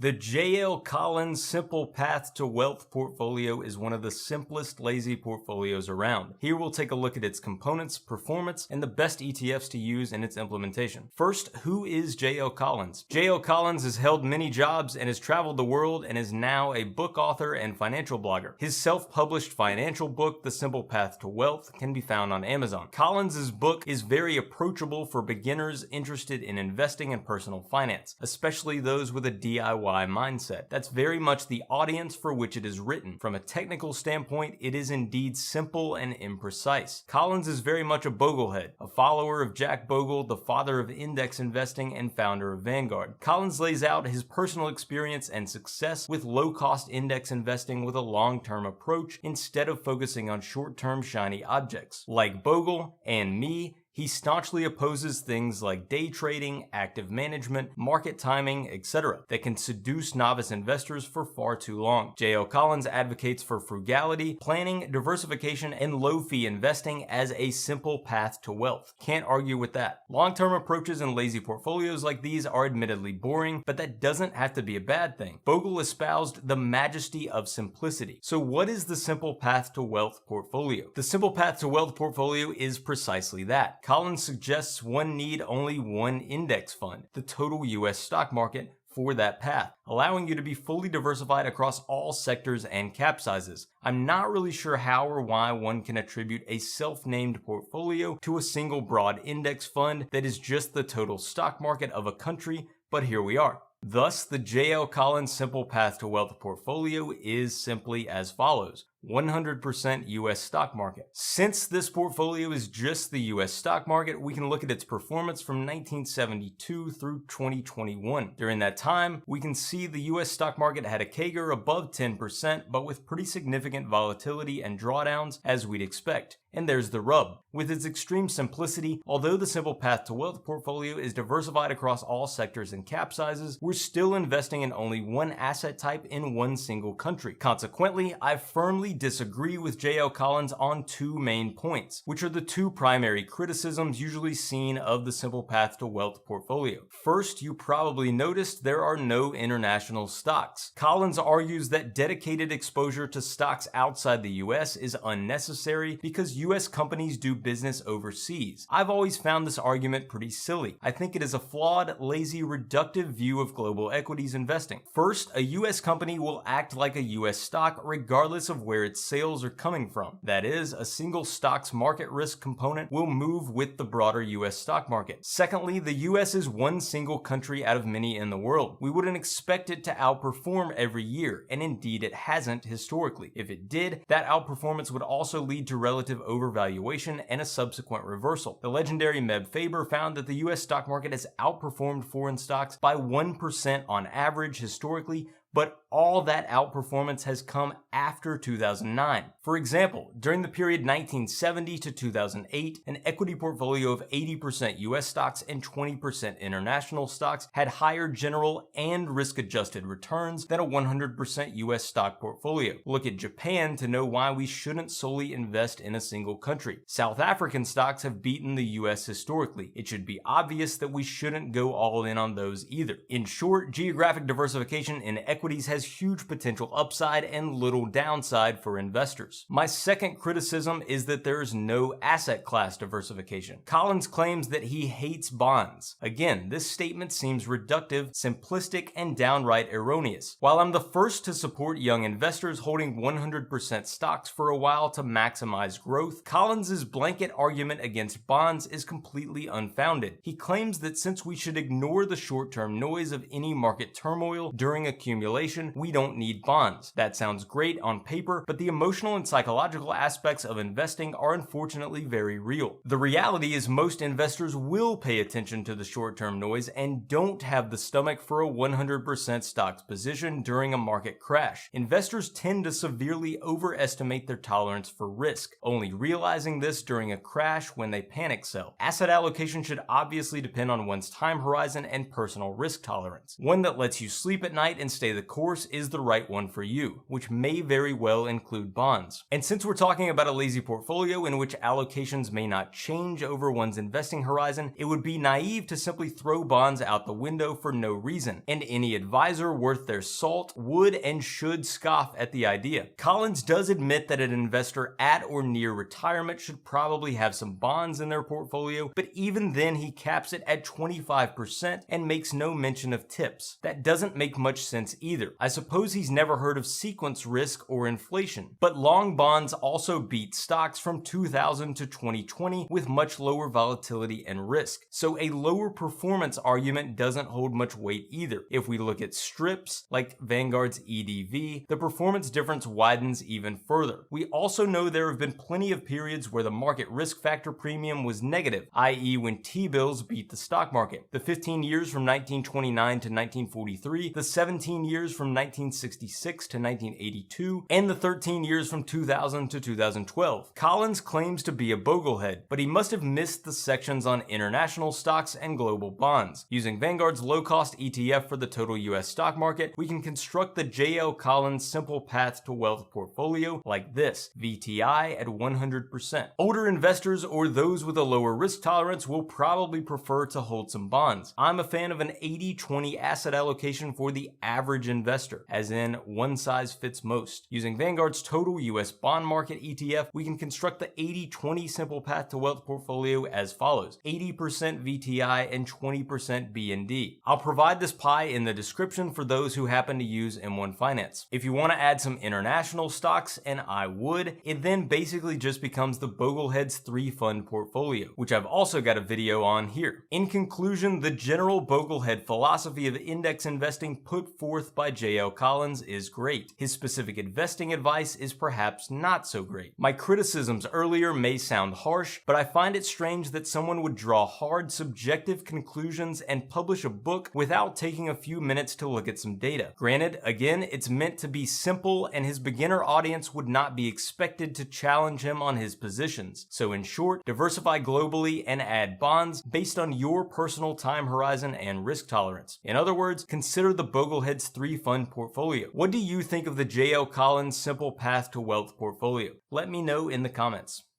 The J.L. Collins Simple Path to Wealth portfolio is one of the simplest lazy portfolios around. Here we'll take a look at its components, performance, and the best ETFs to use in its implementation. First, who is J.L. Collins? J.L. Collins has held many jobs and has traveled the world and is now a book author and financial blogger. His self-published financial book, The Simple Path to Wealth, can be found on Amazon. Collins' book is very approachable for beginners interested in investing and personal finance, especially those with a DIY mindset. That's very much the audience for which it is written. From a technical standpoint, it is indeed simple and imprecise. Collins is very much a Boglehead, a follower of Jack Bogle, the father of index investing and founder of Vanguard. Collins lays out his personal experience and success with low-cost index investing with a long-term approach instead of focusing on short-term shiny objects. Like Bogle and me, he staunchly opposes things like day trading, active management, market timing, etc. that can seduce novice investors for far too long. J.L. Collins advocates for frugality, planning, diversification, and low-fee investing as a simple path to wealth. Can't argue with that. Long-term approaches and lazy portfolios like these are admittedly boring, but that doesn't have to be a bad thing. Bogle espoused the majesty of simplicity. So what is the Simple Path to Wealth portfolio? The Simple Path to Wealth portfolio is precisely that. Collins suggests one need only one index fund, the total US stock market, for that path, allowing you to be fully diversified across all sectors and cap sizes. I'm not really sure how or why one can attribute a self-named portfolio to a single broad index fund that is just the total stock market of a country, but here we are. Thus, the J.L. Collins Simple Path to Wealth portfolio is simply as follows. 100% US stock market. Since this portfolio is just the US stock market, we can look at its performance from 1972 through 2021. During that time, we can see the US stock market had a CAGR above 10%, but with pretty significant volatility and drawdowns as we'd expect. And there's the rub. With its extreme simplicity, although the Simple Path to Wealth portfolio is diversified across all sectors and cap sizes, we're still investing in only one asset type in one single country. Consequently, I firmly disagree with J.L. Collins on two main points, which are the two primary criticisms usually seen of the Simple Path to Wealth portfolio. First, you probably noticed there are no international stocks. Collins argues that dedicated exposure to stocks outside the US is unnecessary because US companies do business overseas. I've always found this argument pretty silly. I think it is a flawed, lazy, reductive view of global equities investing. First, a US company will act like a US stock regardless of where its sales are coming from. That is, a single stock's market risk component will move with the broader US stock market. Secondly, the US is one single country out of many in the world. We wouldn't expect it to outperform every year, and indeed it hasn't historically. If it did, that outperformance would also lead to relative overvaluation and a subsequent reversal. The legendary Meb Faber found that the US stock market has outperformed foreign stocks by 1% on average historically, but all that outperformance has come after 2009. For example, during the period 1970 to 2008, an equity portfolio of 80% US stocks and 20% international stocks had higher general and risk-adjusted returns than a 100% US stock portfolio. Look at Japan to know why we shouldn't solely invest in a single country. South African stocks have beaten the US historically. It should be obvious that we shouldn't go all in on those either. In short, geographic diversification in equities has huge potential upside and little downside for investors. My second criticism is that there is no asset class diversification. Collins claims that he hates bonds. Again, this statement seems reductive, simplistic, and downright erroneous. While I'm the first to support young investors holding 100% stocks for a while to maximize growth, Collins' blanket argument against bonds is completely unfounded. He claims that since we should ignore the short-term noise of any market turmoil during accumulation, we don't need bonds. That sounds great on paper, but the emotional and psychological aspects of investing are unfortunately very real. The reality is most investors will pay attention to the short-term noise and don't have the stomach for a 100% stocks position during a market crash. Investors tend to severely overestimate their tolerance for risk, only realizing this during a crash when they panic sell. Asset allocation should obviously depend on one's time horizon and personal risk tolerance, one that lets you sleep at night and stay the the course is the right one for you, which may very well include bonds. And since we're talking about a lazy portfolio in which allocations may not change over one's investing horizon, it would be naive to simply throw bonds out the window for no reason, and any advisor worth their salt would and should scoff at the idea. Collins does admit that an investor at or near retirement should probably have some bonds in their portfolio, but even then he caps it at 25% and makes no mention of tips. That doesn't make much sense either. I suppose he's never heard of sequence risk or inflation, but long bonds also beat stocks from 2000 to 2020 with much lower volatility and risk. So a lower performance argument doesn't hold much weight either. If we look at strips like Vanguard's EDV, the performance difference widens even further. We also know there have been plenty of periods where the market risk factor premium was negative, i.e. when T-bills beat the stock market. The 15 years from 1929 to 1943, the 17 years from 1966 to 1982, and the 13 years from 2000 to 2012. Collins claims to be a Boglehead, but he must have missed the sections on international stocks and global bonds. Using Vanguard's low-cost ETF for the total US stock market, we can construct the J.L. Collins Simple Path to Wealth portfolio like this: VTI at 100%. Older investors or those with a lower risk tolerance will probably prefer to hold some bonds. I'm a fan of an 80-20 asset allocation for the average investor, as in one size fits most. Using Vanguard's total US bond market ETF, we can construct the 80-20 Simple Path to Wealth portfolio as follows: 80% VTI and 20% BND. I'll provide this pie in the description for those who happen to use M1 Finance. If you want to add some international stocks, and I would, it then basically just becomes the Boglehead's 3-fund portfolio, which I've also got a video on here. In conclusion, the general Boglehead philosophy of index investing put forth by J.L. Collins is great. His specific investing advice is perhaps not so great. My criticisms earlier may sound harsh, but I find it strange that someone would draw hard subjective conclusions and publish a book without taking a few minutes to look at some data. Granted, again, it's meant to be simple, and his beginner audience would not be expected to challenge him on his positions. So in short, diversify globally and add bonds based on your personal time horizon and risk tolerance. In other words, consider the Boglehead's 3-fund portfolio. What do you think of the J.L. Collins Simple Path to Wealth portfolio? Let me know in the comments.